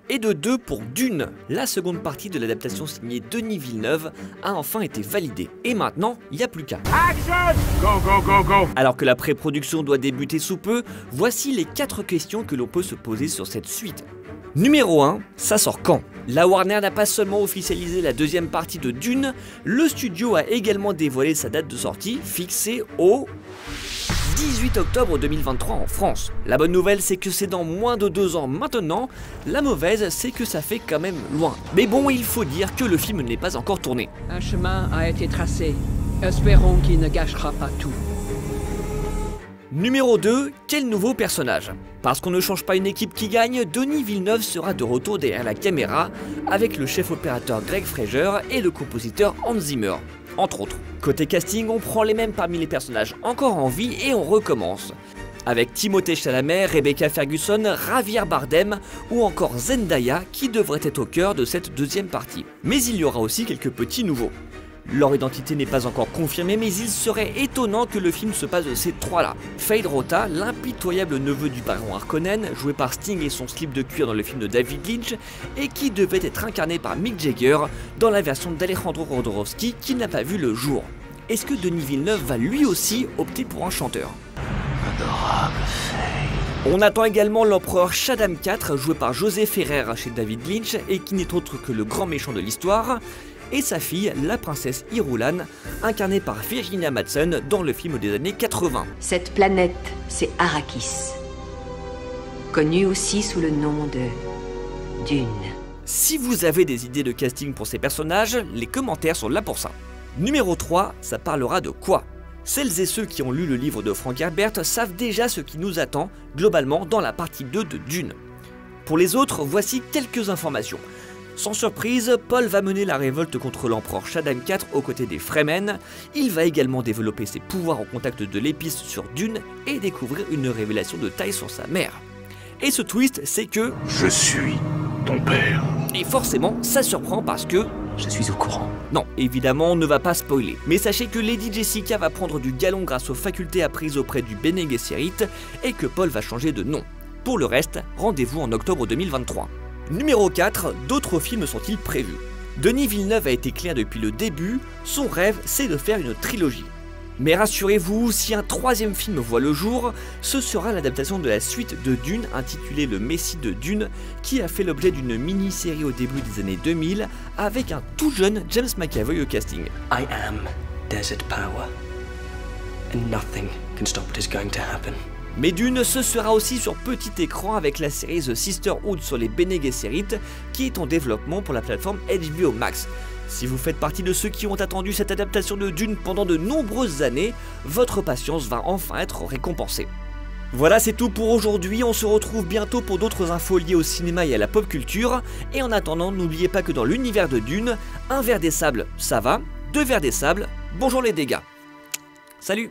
Et de 2 pour Dune. La seconde partie de l'adaptation signée Denis Villeneuve a enfin été validée. Et maintenant, il n'y a plus qu'à. Action! Go, go, go, go! Alors que la pré-production doit débuter sous peu, voici les 4 questions que l'on peut se poser sur cette suite. Numéro 1, ça sort quand? La Warner n'a pas seulement officialisé la deuxième partie de Dune, le studio a également dévoilé sa date de sortie, fixée au 18 octobre 2023 en France. La bonne nouvelle, c'est que c'est dans moins de 2 ans maintenant. La mauvaise, c'est que ça fait quand même loin. Mais bon, il faut dire que le film n'est pas encore tourné. Un chemin a été tracé. Espérons qu'il ne gâchera pas tout. Numéro 2, quel nouveau personnage? Parce qu'on ne change pas une équipe qui gagne, Denis Villeneuve sera de retour derrière la caméra avec le chef opérateur Greig Fraser et le compositeur Hans Zimmer, entre autres. Côté casting, on prend les mêmes parmi les personnages encore en vie et on recommence. Avec Timothée Chalamet, Rebecca Ferguson, Javier Bardem ou encore Zendaya qui devrait être au cœur de cette deuxième partie. Mais il y aura aussi quelques petits nouveaux. Leur identité n'est pas encore confirmée, mais il serait étonnant que le film se passe de ces trois-là. Feyd Rautha, l'impitoyable neveu du baron Harkonnen, joué par Sting et son slip de cuir dans le film de David Lynch, et qui devait être incarné par Mick Jagger dans la version d'Alejandro Jodorowsky qui n'a pas vu le jour. Est-ce que Denis Villeneuve va lui aussi opter pour un chanteur? Adorable Feyd. On attend également l'empereur Shaddam IV, joué par José Ferrer chez David Lynch, et qui n'est autre que le grand méchant de l'histoire, et sa fille, la princesse Irulan, incarnée par Virginia Madsen dans le film des années 80. Cette planète, c'est Arrakis, connue aussi sous le nom de Dune. Si vous avez des idées de casting pour ces personnages, les commentaires sont là pour ça. Numéro 3, ça parlera de quoi? Celles et ceux qui ont lu le livre de Frank Herbert savent déjà ce qui nous attend, globalement, dans la partie 2 de Dune. Pour les autres, voici quelques informations. Sans surprise, Paul va mener la révolte contre l'empereur Shaddam IV aux côtés des Fremen. Il va également développer ses pouvoirs au contact de l'épice sur Dune et découvrir une révélation de taille sur sa mère. Et ce twist, c'est que... Je suis ton père. Et forcément, ça surprend parce que... Je suis au courant. Non, évidemment, on ne va pas spoiler. Mais sachez que Lady Jessica va prendre du galon grâce aux facultés apprises auprès du Bene Gesserit et que Paul va changer de nom. Pour le reste, rendez-vous en octobre 2023. Numéro 4, d'autres films sont-ils prévus? Denis Villeneuve a été clair depuis le début, son rêve c'est de faire une trilogie. Mais rassurez-vous, si un troisième film voit le jour, ce sera l'adaptation de la suite de Dune intitulée Le Messie de Dune, qui a fait l'objet d'une mini-série au début des années 2000 avec un tout jeune James McAvoy au casting. I am desert power, and nothing can stop what is going to happen. Mais Dune, ce sera aussi sur petit écran avec la série The Sisterhood sur les Bene Gesserit qui est en développement pour la plateforme HBO Max. Si vous faites partie de ceux qui ont attendu cette adaptation de Dune pendant de nombreuses années, votre patience va enfin être récompensée. Voilà, c'est tout pour aujourd'hui, on se retrouve bientôt pour d'autres infos liées au cinéma et à la pop culture, et en attendant, n'oubliez pas que dans l'univers de Dune, un verre des sables, ça va, deux verres des sables, bonjour les dégâts. Salut!